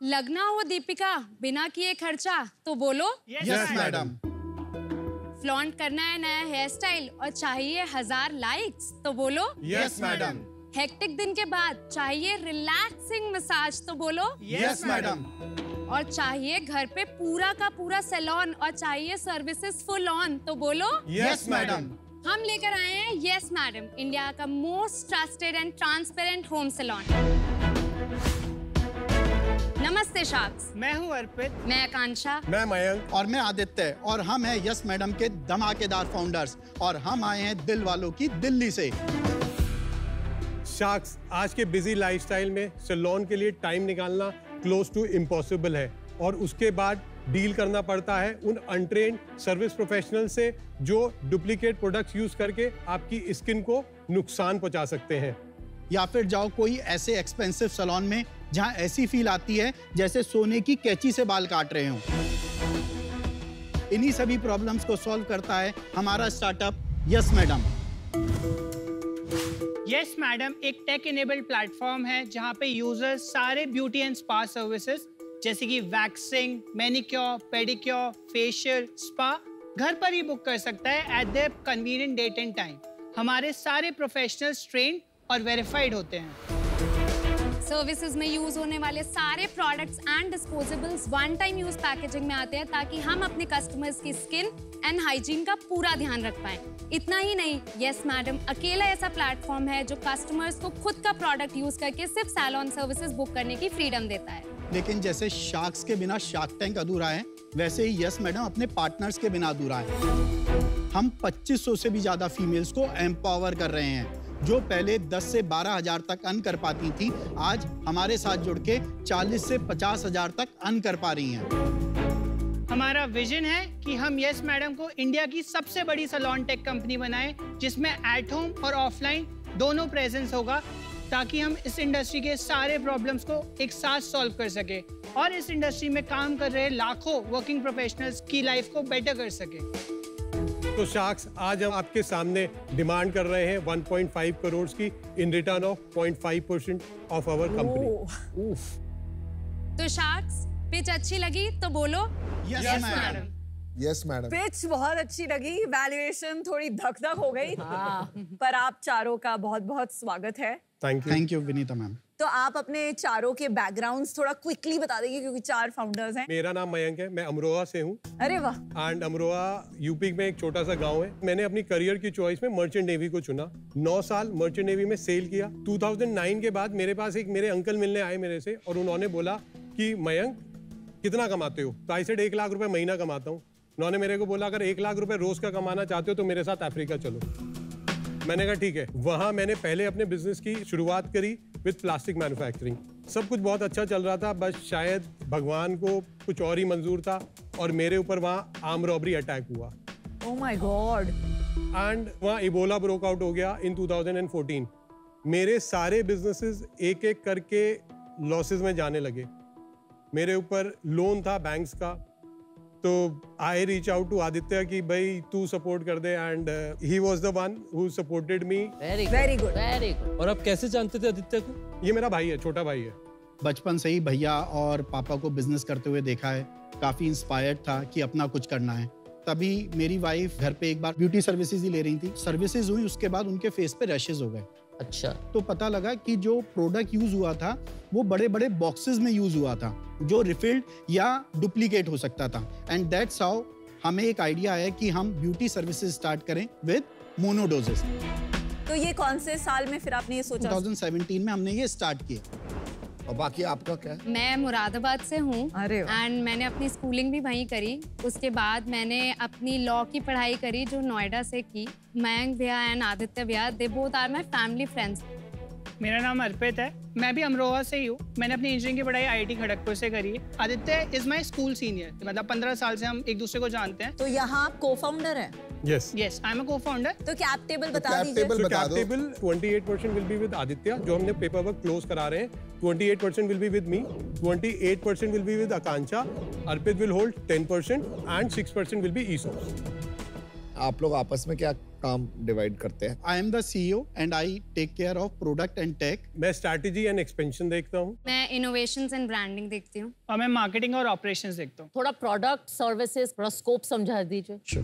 लगना हो दीपिका बिना किए खर्चा तो बोलो यस मैडम। फ्लॉन्ट करना है नया हेयर स्टाइल और चाहिए 1000 लाइक्स तो बोलो यस मैडम। हेक्टिक दिन के बाद चाहिए रिलैक्सिंग मसाज तो बोलो यस मैडम। और चाहिए घर पे पूरा का पूरा सैलून और चाहिए सर्विसेज फुल ऑन तो बोलो यस मैडम। हम लेकर आए हैं यस मैडम, इंडिया का most trusted and transparent home salon. नमस्ते शार्क्स, मैं हूं अर्पित, मैं आकांक्षा, मैं मयंक और मैं आदित्य और हम हैं यस मैडम के धमाकेदार फाउंडर्स और हम आए हैं दिल वालों की दिल्ली से। शार्क्स, आज के बिजी लाइफस्टाइल में सैलून के लिए टाइम निकालना क्लोज टू इम्पॉसिबल है और उसके बाद डील करना पड़ता है उन अनट्रेन्ड सर्विस प्रोफेशनल से जो डुप्लीकेट प्रोडक्ट्स यूज करके आपकी स्किन को नुकसान पहुंचा सकते हैं। या फिर जाओ कोई ऐसे एक्सपेंसिव सैलून में जहां ऐसी फील आती है जैसे सोने की कैंची से बाल काट रहे हों। इन्हीं सभी प्रॉब्लम्स को सॉल्व करता है हमारा startup yes Madam. Yes madam एक टेक इनेबल्ड प्लेटफॉर्म है जहां पे यूजर्स सारे ब्यूटी एंड स्पा सर्विसेज जैसे कि waxing, manicure, pedicure, facial, spa घर पर ही बुक कर सकता है at their convenient date and time. हमारे सारे प्रोफेशनल्स ट्रेन्ड और वेरीफाइड होते हैं। सर्विसेज में यूज होने वाले सारे products and disposables one time use packaging में आते हैं ताकि हम अपने कस्टमर्स की स्किन एंड हाइजीन का पूरा ध्यान रख पाएं। इतना ही नहीं, यस मैडम अकेला ऐसा प्लेटफॉर्म है जो कस्टमर्स को खुद का प्रोडक्ट यूज करके सिर्फ सैलून सर्विसेज बुक करने की फ्रीडम देता है। लेकिन जैसे शार्क्स के बिना शार्क टैंक अधूरा है, वैसे ही यस मैडम अपने पार्टनर्स के बिना अधूरा है। हम 2500 से भी ज्यादा फीमेल्स को एम्पावर कर रहे हैं जो पहले 10 से 12 हजार तक अर्न कर पाती थी, आज हमारे साथ जुड़ के 40 से 50 हजार तक अर्न कर पा रही हैं। हमारा विजन है कि हम यस मैडम को इंडिया की सबसे बड़ी सैलून टेक कंपनी बनाएं जिसमें एट होम और ऑफलाइन दोनों प्रेजेंस होगा ताकि हम इस इंडस्ट्री के सारे प्रॉब्लम्स को एक साथ सॉल्व कर सके और इस इंडस्ट्री में काम कर रहे लाखों वर्किंग प्रोफेशनल्स की लाइफ को बेटर कर सके। तो शार्क्स, आज हम आपके सामने डिमांड कर रहे हैं 1.5 करोड़ की in return of 0.5% of our company. तो शार्क्स, पिच अच्छी लगी तो बोलो Yes Madam. Yes Madam. Pitch बहुत अच्छी लगी, वैल्यूएशन थोड़ी धक धक हो गई। पर आप चारों का बहुत बहुत स्वागत है। Thank you Vinita ma'am. तो आप अपने चारों के बैकग्राउंड्स थोड़ा क्विकली बता देंगे क्योंकि 4 फाउंडर्स हैं। मेरा नाम मयंक है, मैं अमरोहा से हूँ। अरे वाह। एंड अमरोहा यूपी में एक छोटा सा गांव है। मैंने अपनी करियर की चॉइस में मर्चेंट नेवी को चुना। 9 साल मर्चेंट नेवी में सेल किया। 2009 के बाद मेरे पास मेरे अंकल मिलने आए मेरे से और उन्होंने बोला कि मयंक कितना कमाते हो? तो आई सेड 1 लाख रुपए महीना कमाता हूँ। उन्होंने मेरे को बोला अगर 1 लाख रुपए रोज का कमाना चाहते हो तो मेरे साथ अफ्रीका चलो। मैंने कहा ठीक है। वहां मैंने पहले अपने बिजनेस की शुरुआत करी विद प्लास्टिक मैन्युफैक्चरिंग। सब कुछ बहुत अच्छा चल रहा था, बस शायद भगवान को कुछ और ही मंजूर था और मेरे ऊपर वहां आर्म रॉबरी अटैक हुआ। Oh my God. एंड वहां इबोला ब्रोक आउट हो गया इन 2014। मेरे सारे बिजनेसेस एक एक करके लॉसेस में जाने लगे। मेरे ऊपर लोन था बैंक्स का, तो I reach out to Aditya कि भाई तू सपोर्ट कर दे and he was the one who supported me. Very good. और आप कैसे जानते थे आदित्य को? ये मेरा भाई है, छोटा भाई है। बचपन से ही भैया और पापा को बिजनेस करते हुए देखा है, काफी इंस्पायर्ड था कि अपना कुछ करना है। तभी मेरी वाइफ घर पे एक बार ब्यूटी सर्विसेज ही ले रही थी। सर्विसेज हुई, उसके बाद उनके फेस पे रैशेज हो गए। अच्छा। तो पता लगा कि जो प्रोडक्ट यूज हुआ था वो बड़े बड़े बॉक्सेस में यूज हुआ था जो रिफिल्ड या डुप्लीकेट हो सकता था। एंड दैट्स हाउ हमें एक आइडिया आया कि हम ब्यूटी सर्विसेज स्टार्ट करें विद मोनोडोजेस। तो ये कौन से साल में फिर आपने ये सोचा? 2017 में हमने ये स्टार्ट किया। और बाकी आपका क्या? मैं मुरादाबाद से हूँ वाह। एंड मैंने अपनी स्कूलिंग भी वहीं करी। उसके बाद मैंने अपनी लॉ की पढ़ाई करी जो नोएडा से की। मयंक भैया एंड आदित्य भैया, they both are my family friends. मेरा नाम अर्पित है, मैं भी अमरोहा से ही हूँ। मैंने अपनी इंजीनियरिंग की पढ़ाई IIT खड़गपुर से करी है। Aditya is my school senior, मतलब 15 साल से हम एक दूसरे को जानते हैं। तो यहाँ आप को-फाउंडर हैं? Yes, I am a co-founder. तो कैप टेबल बता दीजिए। Cap table 28% will be with Aditya, जो हमने पेपर वर्क क्लोज करा रहे हैं। 28% will be with me, 28% will be with Akanksha, Arpit will hold 10% and 6% will be ESOPs. आप लोग आपस में क्या काम डिवाइड करते हैं? I am the CEO and I take care of product and tech. मैं स्ट्रैटेजी एंड एक्सपेंशन देखता हूँ। मैं इनोवेशंस एंड ब्रांडिंग देखती हूँ। और मैं मार्केटिंग और ऑपरेशंस देखता हूँ। थोड़ा प्रोडक्ट सर्विसेज थोड़ा स्कोप समझा दीजिए।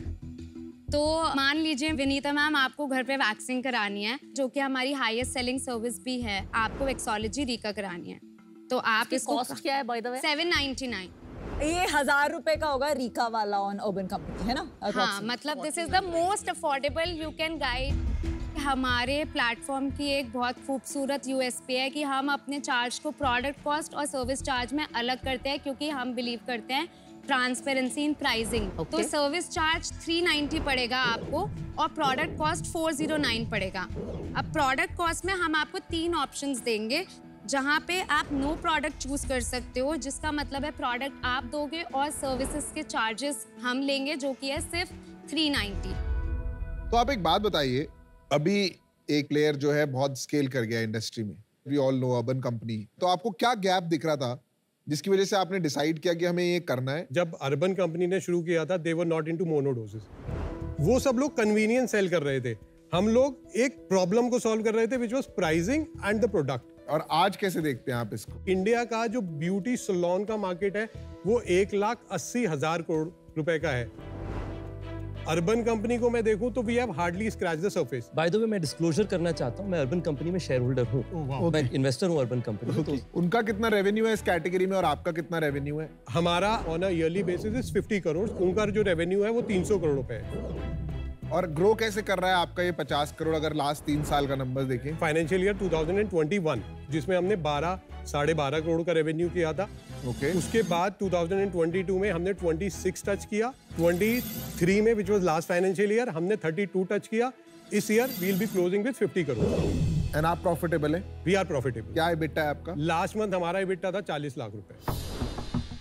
तो मान लीजिए विनीता मैम, आपको घर पे वैक्सिंग करानी है, जो कि हमारी हाईएस्ट सेलिंग सर्विस भी है। आपको वेक्सोलॉजी रीका करानी है, तो आप इसको कॉस्ट क्या है बाय द वे? 799। ये 1000 रुपए का होगा रीका वाला ऑन अर्बन कंपनी, है ना? हाँ, मतलब this is the most affordable you can guide. हमारे प्लेटफॉर्म की एक बहुत खूबसूरत यूएसपी है कि हम अपने चार्ज को प्रोडक्ट कॉस्ट और सर्विस चार्ज में अलग करते हैं, क्योंकि हम बिलीव करते हैं ट्रांसपेरेंसी इन प्राइसिंग। तो सर्विस चार्ज 390 पड़ेगा आपको और प्रोडक्ट कॉस्ट 409 पड़ेगा। अब प्रोडक्ट कॉस्ट में हम आपको 3 ऑप्शंस देंगे, जहाँ पे आप नो प्रोडक्ट चूज कर सकते हो, जिसका मतलब है प्रोडक्ट आप दोगे और सर्विसेज के चार्जेस हम लेंगे, जो कि है सिर्फ 390। तो आप एक बात बताइए, अभी एक प्लेयर जो है बहुत स्केल कर गया इंडस्ट्री में, we all know Urban Company, तो आपको क्या गैप दिख रहा था जिसकी वजह से आपने डिसाइड किया कि हमें ये करना है? जब अर्बन कंपनी ने शुरू किया था, दे वर नॉट इनटू मोनोडोसेस। वो सब लोग कन्वीनियंस सेल कर रहे थे, हम लोग एक प्रॉब्लम को सॉल्व कर रहे थे, which was pricing and the product. और आज कैसे देखते हैं आप इसको? इंडिया का जो ब्यूटी सैलून का मार्केट है वो 1,80,000 करोड़ रुपए का है। अर्बन कंपनी को मैं देखूं तो we have hardly scratch the surface. By the way मैं डिस्क्लोजर करना चाहता हूँ, मैं अर्बन कंपनी में शेयर होल्डर हूँ। मैं इन्वेस्टर हूँ अर्बन कंपनी में। तो उनका कितना रेवेन्यू है इस कैटेगरी में और आपका कितना रेवेन्यू है? हमारा on a yearly basis is 50 crore, उनका जो रेवेन्यू है वो 300 करोड़ रुपए है। और ग्रो कैसे कर रहा है आपका ये 50 करोड़ अगर लास्ट 3 साल का नंबर देखें? फाइनेंशियल ईयर 2021 जिसमें हमने 12.5 करोड़ का रेवेन्यू किया था। ओके। उसके बाद 2022 में हमने 26 टच किया, 23 में which was last financial year हमने 32 टच किया। इस year we will be closing with 50 crore. And आप प्रॉफिटेबल है? We are profitable. क्या EBITDA है आपका? लास्ट मंथ हमारा EBITDA था 40 लाख रुपए।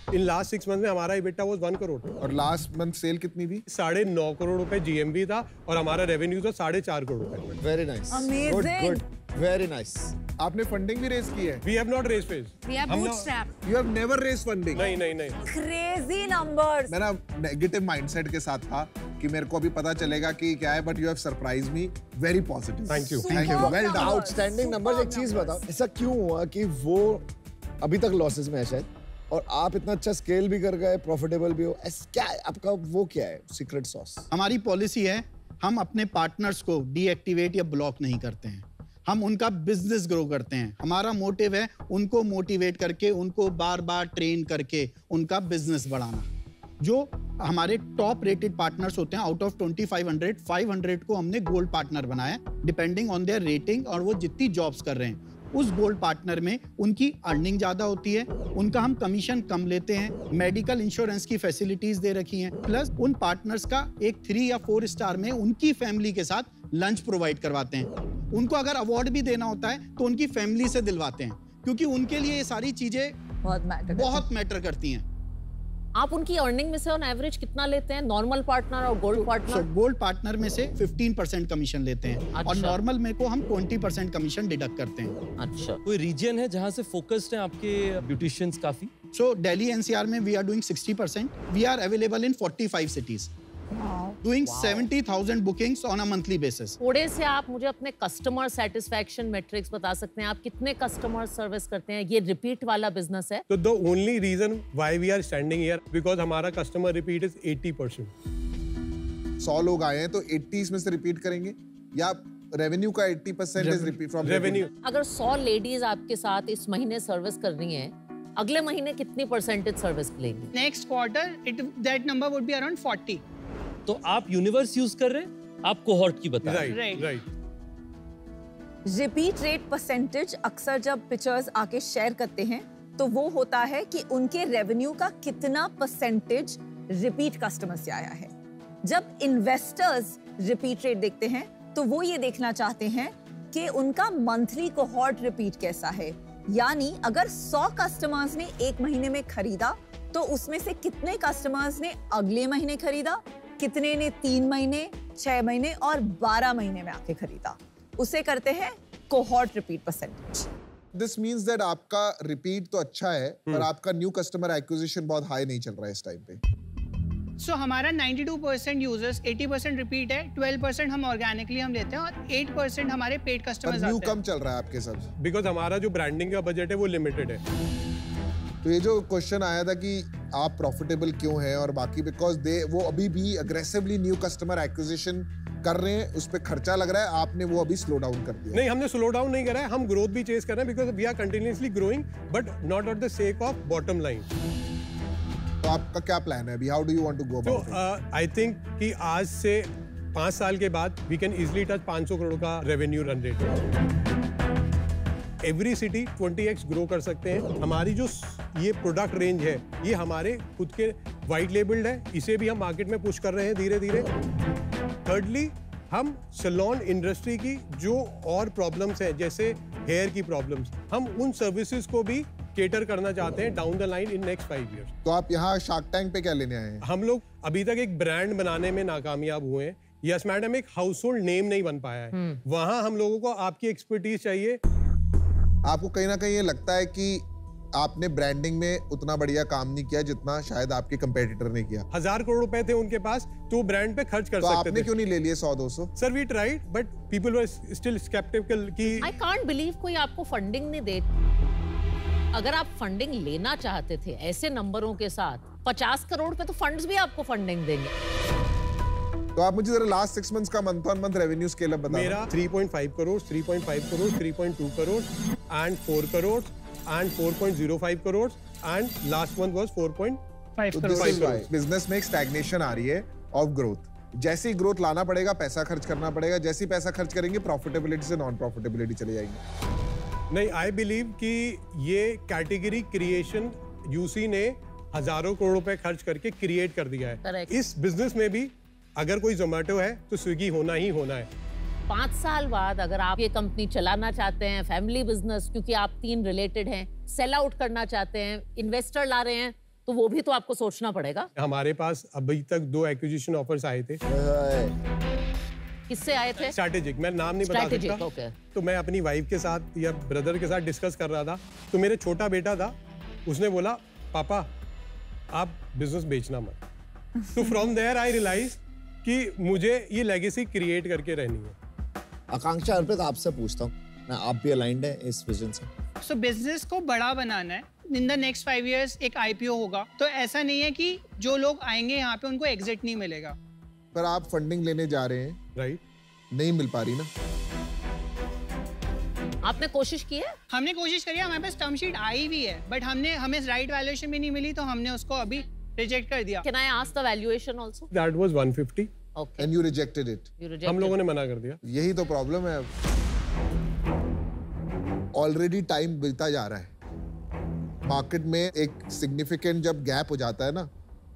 इन लास्ट 6 मंथ में हमारा EBITDA वाज 1 करोड़। और लास्ट मंथ सेल कितनी थी? 9.5 करोड़ रुपए GMV था और हमारा रेवेन्यू था 4.5 करोड़ रुपए। Very nice, Amazing. Good, very nice. आपने फंडिंग भी रेज की है? We have not raise phase. We are bootstrap. You have never raise funding? नहीं। Crazy numbers. मैं ना नेगेटिव माइंडसेट के साथ था कि मेरे को अभी पता चलेगा कि क्या है, but you have surprise me very positive. Thank you. Thank you, well done. Outstanding number. एक चीज बताओ, ऐसा क्यों हुआ कि वो अभी तक लॉसेस में है शायद, और आप इतना अच्छा स्केल भी कर गए, प्रॉफिटेबल भी हो, क्या है आपका, वो क्या है सीक्रेट सॉस? हमारी पॉलिसी है, हम अपने पार्टनर्स को डीएक्टिवेट या ब्लॉक नहीं करते हैं, हम उनका बिजनेस ग्रो करते हैं। हमारा मोटिव है उनको मोटिवेट करके, उनको बार बार ट्रेन करके उनका बिजनेस बढ़ाना। जो हमारे टॉप रेटेड पार्टनर्स होते हैं, आउट ऑफ 2500, 500 को हमने गोल्ड पार्टनर बनाया, डिपेंडिंग ऑन देयर रेटिंग और वो जितनी जॉब्स कर रहे हैं। उस गोल्ड पार्टनर में उनकी अर्निंग ज्यादा होती है, उनका हम कमीशन कम लेते हैं, मेडिकल इंश्योरेंस की फैसिलिटीज दे रखी हैं, प्लस उन पार्टनर्स का एक 3 या 4 स्टार में उनकी फैमिली के साथ लंच प्रोवाइड करवाते हैं। उनको अगर अवार्ड भी देना होता है तो उनकी फैमिली से दिलवाते हैं, क्योंकि उनके लिए ये सारी चीजें बहुत मैटर करती हैं। आप उनकी अर्निंग में से ऑन एवरेज कितना लेते हैं, नॉर्मल पार्टनर और गोल्ड पार्टनर? गोल्ड पार्टनर में से 15% कमीशन लेते हैं। अच्छा। और नॉर्मल में को हम 20% कमीशन डिडक्ट करते हैं। अच्छा। कोई रीजन है जहाँ से फोकस्ड हैं आपके ब्यूटिशियंस काफी? सो दिल्ली NCR में we are doing 60%, we are available in 45 cities, doing 70,000 bookings on a monthly basis. थोड़े से आप मुझे अपने कस्टमर सेटिस्फैक्शन मैट्रिक्स बता सकते हैं? आप कितने कस्टमर सर्विस करते हैं? ये रिपीट वाला बिजनेस है? तो the only reason why we are standing here because हमारा कस्टमर रिपीट इज 80%। 100 लोग आए हैं तो 80 इसमें से रिपीट करेंगे, या रेवेन्यू का 80% इज रिपीट फ्रॉम रेवेन्यू? अगर 100 लेडीज आपके साथ इस महीने सर्विस कर रही हैं, अगले महीने कितनी परसेंटेज सर्विस लेंगी? Next quarter that number would be around 40। तो आप यूनिवर्स यूज कर रहे हैं, आप कोहॉर्ट की बता रहे हैं। राइट। रिपीट रेट परसेंटेज अक्सर जब पिक्चर्स आके शेयर करते हैं तो वो होता है कि उनके रेवेन्यू का कितना परसेंटेज रिपीट कस्टमर से आया है। जब इन्वेस्टर्स रिपीट रेट देखते हैं तो वो ये देखना चाहते हैं कि उनका मंथली कोहॉर्ट रिपीट कैसा है, यानी अगर 100 कस्टमर्स ने एक महीने में खरीदा तो उसमें से कितने कस्टमर्स ने अगले महीने खरीदा, कितने ने 3 महीने, 6 महीने और 12 महीने में आके खरीदा। उसे करते हैं cohort repeat percentage. This means that आपका रिपीट तो अच्छा है पर आपका न्यू कस्टमर एक्विजिशन बहुत हाई नहीं चल रहा है इस टाइम पे। सो हमारा 92% यूजर्स, 80% रिपीट है, 12% हम ऑर्गेनिकली हम लेते हैं और 8% हमारे पेड कस्टमर्स आते हैं। कम चल रहा है आपके साथ? बिकॉज हमारा जो ब्रांडिंग का बजट है वो लिमिटेड है। तो ये जो क्वेश्चन आया था कि आप प्रॉफिटेबल क्यों हैं और बाकी, बिकॉज वो अभी भी अग्रेसिवली न्यू कस्टमर एक्विजिशन कर रहे हैं, उस पे खर्चा लग रहा है, आपने वो अभी स्लो डाउन कर दिया। नहीं, हमने स्लो डाउन नहीं करा है, हम ग्रोथ भी चेस कर रहे हैं because we are continuously growing but not at the sake of bottom line. तो आपका क्या प्लान है अभी? How do you want to go about it? I think कि आज से 5 साल के बाद we can easily touch 500 crore का revenue run rate. Every city 20x grow कर सकते हैं। हमारी जो ये प्रोडक्ट रेंज है ये हमारे खुद के वाइट लेबल्ड है, इसे भी हम मार्केट में पुश कर रहे हैं धीरे धीरे। थर्डली, हम सैलून इंडस्ट्री की जो और प्रॉब्लम्स हैं जैसे हेयर की प्रॉब्लम्स, हम उन सर्विसेज को भी केटर करना चाहते हैं down the line in next 5 years। तो आप यहाँ शार्क टैंक पे क्या लेने आए हैं? हम लोग अभी तक एक ब्रांड बनाने में नाकामयाब हुए हैं। यस मैडम, एक हाउस होल्ड नेम नहीं बन पाया है। वहां हम लोगों को आपकी एक्सपर्टीज चाहिए। आपको कहीं ना कहीं ये लगता है कि आपने ब्रांडिंग में उतना बढ़िया काम नहीं किया जितना शायद आपके कंपेटिटर ने किया? 1000 करोड़ रुपए थे उनके पास तो ब्रांड पे खर्च कर तो सकते आपने थे। क्यों नहीं ले लिए 100-200? Sir we tried but people were still skeptical कि आई कांट बिलीव कोई आपको फंडिंग नहीं दे। अगर आप फंडिंग लेना चाहते थे ऐसे नंबरों के साथ 50 करोड़ पे, तो फंड्स भी आपको फंडिंग देंगे। तो आप मुझे जरा लास्ट 6 months का month on month revenue scale up बताओ। मेरा 3.5 crore, 3.5 crore, 3.2 crore and 4 crore and 4.05 crore and last month was 4.5 crore. Business में एक स्टैग्नेशन आ रही है ऑफ ग्रोथ। जैसी ग्रोथ लाना पड़ेगा, पैसा खर्च करना पड़ेगा। जैसी पैसा खर्च करेंगे, प्रॉफिटेबिलिटी से नॉन प्रॉफिटेबिलिटी चली जाएगी। नहीं, आई बिलीव कि ये कैटेगरी क्रिएशन यूसी ने हजारों करोड़ रुपए खर्च करके क्रिएट कर दिया है। Correct. इस बिजनेस में भी अगर कोई जोमेटो है तो स्विगी होना ही होना है। 5 साल बाद अगर आप ये कंपनी चलाना चाहते हैं, फैमिली बिजनेस, क्योंकि आप 3 रिलेटेड हैं, सेल आउट करना चाहते हैं, इन्वेस्टर ला रहे हैं, तो वो भी तो आपको सोचना पड़ेगा। हमारे पास अभी तक 2 एक्विजिशन ऑफर्स आए थे। किससे आए थे? स्ट्रैटेजिक, मैं नाम नहीं बता सकता। okay. तो मैं अपनी वाइफ के साथ या ब्रदर के साथ डिस्कस कर रहा था, तो मेरे छोटा बेटा था, उसने बोला पापा आप बिजनेस बेचना मत। तो फ्रॉम देयर आई रियलाइज कि मुझे ये लेगेसी क्रिएट करके रहनी है। आकांक्षा, अर्पित आपसे पूछता हूँ, आप भी अलाइंड है इस विजन से? सो बिजनेस को बड़ा बनाना है। इन द नेक्स्ट 5 years एक IPO होगा, तो ऐसा नहीं है कि जो लोग आएंगे यहाँ पे उनको एग्जिट नहीं मिलेगा। पर आप फंडिंग लेने जा रहे हैं, राइट? नहीं मिल पा रही ना? आपने कोशिश की है? हमने कोशिश करी है, हमारे पास टर्म शीट आई भी है, बट हमें राइट वैल्यूएशन भी नहीं मिली, तो हमने उसको अभी रिजेक्ट कर दिया। Can I ask the valuation also? That was 150 Okay. And you rejected it. You rejected. हम लोगों ने मना कर दिया। यही तो प्रॉब्लम है। ऑलरेडी टाइम बीता जा रहा है। मार्केट में एक सिग्निफिकेंट जब गैप हो जाता है ना,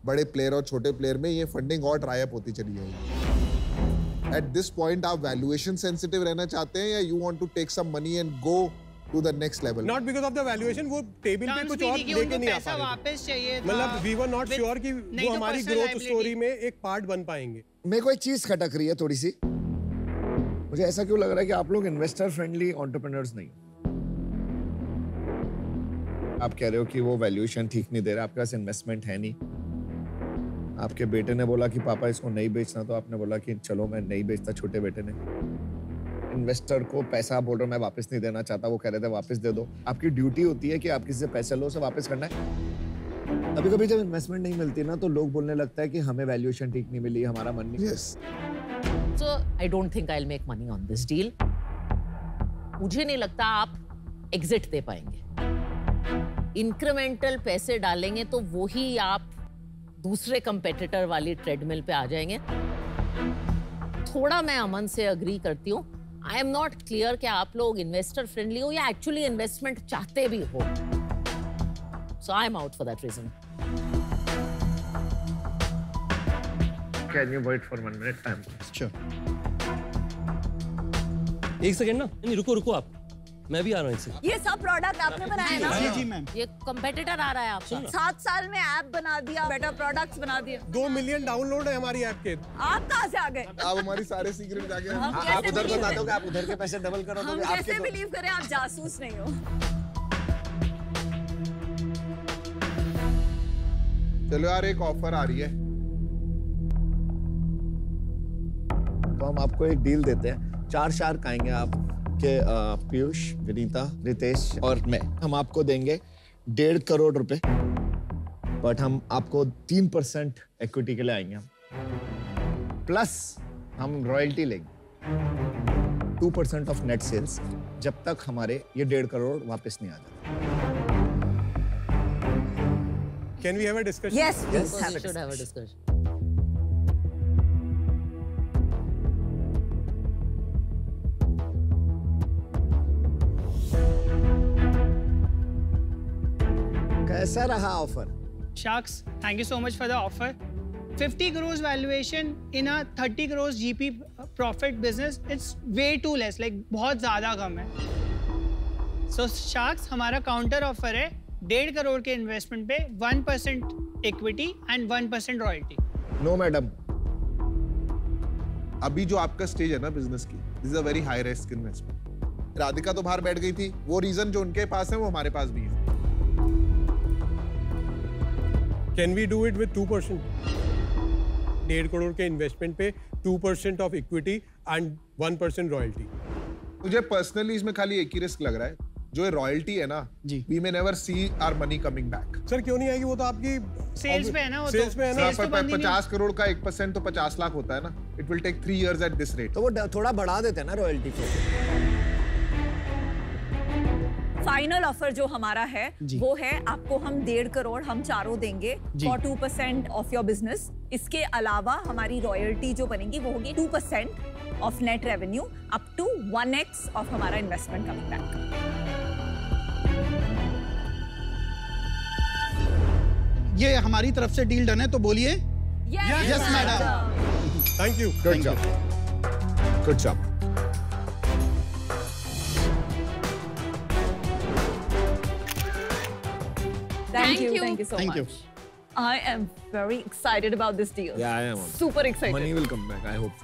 बड़े प्लेयर और छोटे प्लेयर में, ये फंडिंग और ड्राई अप होती चली जाएगी। एट दिस पॉइंट आप वैल्यूएशन सेंसिटिव रहना चाहते हैं या you want to take some money and go to the next level? Not because of the valuation, वो टेबल पे कुछ और लेके नहीं आ पा रहे। वापस चाहिए था। मतलब वी वर नॉट श्योर कि वो हमारी ग्रोथ स्टोरी में एक पार्ट बन पाएंगे। मेरे को एक चीज खटक रही है थोड़ी सी। मुझे ऐसा क्यों लग रहा है कि आप लोग इन्वेस्टर फ्रेंडली एंटरप्रेन्योर्स नहीं? आप कह रहे हो कि वो वैल्यूएशन ठीक नहीं दे रहा, आपके पास इन्वेस्टमेंट है नहीं। आपके बेटे ने बोला कि पापा इसको नहीं बेचना, तो आपने बोला कि चलो मैं नहीं बेचता। छोटे बेटे ने इन्वेस्टर को पैसा बोल रहा मैं वापस नहीं देना चाहता, वो कह रहे थे वापस दे दो। आपकी ड्यूटी होती है कि आप किसी से पैसे लो, उसे वापस करना है। कभी कभी जब इन्वेस्टमेंट नहीं मिलती ना, तो लोग बोलने लगता है कि हमें वैल्यूएशन ठीक नहीं मिली, हमारा मन नहीं। Yes. So I don't think I'll make money on this deal. मुझे नहीं लगता आप एग्जिट दे पाएंगे। इंक्रीमेंटल पैसे डालेंगे तो वो ही आप दूसरे कंपेटिटर वाली ट्रेडमिल पे आ जाएंगे। थोड़ा मैं अमन से अग्री करती हूँ। आई एम नॉट क्लियर कि आप लोग इन्वेस्टर फ्रेंडली हो या एक्चुअली इन्वेस्टमेंट चाहते भी हो। So I am out for that reason. Can you wait for 1 minute? Sure. एक सेकंड ना, नहीं रुको आप, मैं भी आ रहा हूँ। एक सेकंड। ये सब प्रोडक्ट आपने बनाए ना? जी जी मैम। ये कंपेटिटर आ रहा है आपका। 7 साल में ऐप बना दिया, बेटर प्रोडक्ट्स बना दिए। 2 मिलियन डाउनलोड है हमारी ऐप के। आप कहाँ से आ गए? आप हमारी सारे सीक्रेट जाके आप उधर बता दो कि आप उधर के पैसे डबल करो, हम तो आपके कैसे बिलीव करें आप जासूस नहीं हो? चलो यार, एक ऑफर आ रही है तो हम आपको एक डील देते हैं, 4 शार्क आएंगे आपके, पीयूष, विनीता, रितेश और मैं। हम आपको देंगे 1.5 करोड़ रुपए, बट हम आपको 3% इक्विटी के लिए आएंगे हम, प्लस हम रॉयल्टी लेंगे 2% ऑफ नेट सेल्स, जब तक हमारे ये 1.5 करोड़ वापस नहीं आ जाता। Can we have a discussion? Yes, Yes, please we should have a discussion. कैसा रहा offer? Sharks, thank you so much for the offer. 50 crores valuation in a 30 crores GP profit business, it's way too less, like बहुत ज़्यादा कम है. So Sharks, हमारा counter offer है 1.5 करोड़ के investment पे 1% equity and 1% royalty. No madam, अभी जो आपका स्टेज है ना बिजनेस की, this is a very high risk investment. Radhika तो बाहर बैठ गई थी, वो रीजन जो उनके पास है वो हमारे पास भी है. Can we do it with 2%? 1.5 crore के इन्वेस्टमेंट पे 2% ऑफ इक्विटी एंड 1% रॉयल्टी. मुझे पर्सनली इसमें खाली एक ही रिस्क लग रहा है, जो रॉयल्टी है ना, we may never see our money coming back. Sir क्यों नहीं आएगी? वो तो आपकी सेल्स पे है ना, वो सेल्स पे है ना. 50 करोड़ का 1% तो 50 लाख होता है ना. It will take 3 years at this rate. तो वो थोड़ा बढ़ा देते हैं ना रॉयल्टी को. फाइनल ऑफर जो हमारा है वो है आपको हम 1.5 करोड़ हम चारों देंगे फॉर 2% ऑफ योर बिजनेस. इसके अलावा हमारी रॉयल्टी जो बनेगी वो होगी 2% of net revenue up to 1x of हमारा इन्वेस्टमेंट कमिंग बैक. ये हमारी तरफ से डील डन है, तो बोलिए Yes Madam. Thank you. Good job, good job. Thank you so Thank you. much. I am very excited about this deal. Yeah, I am. Super excited. Money will come back, I hope.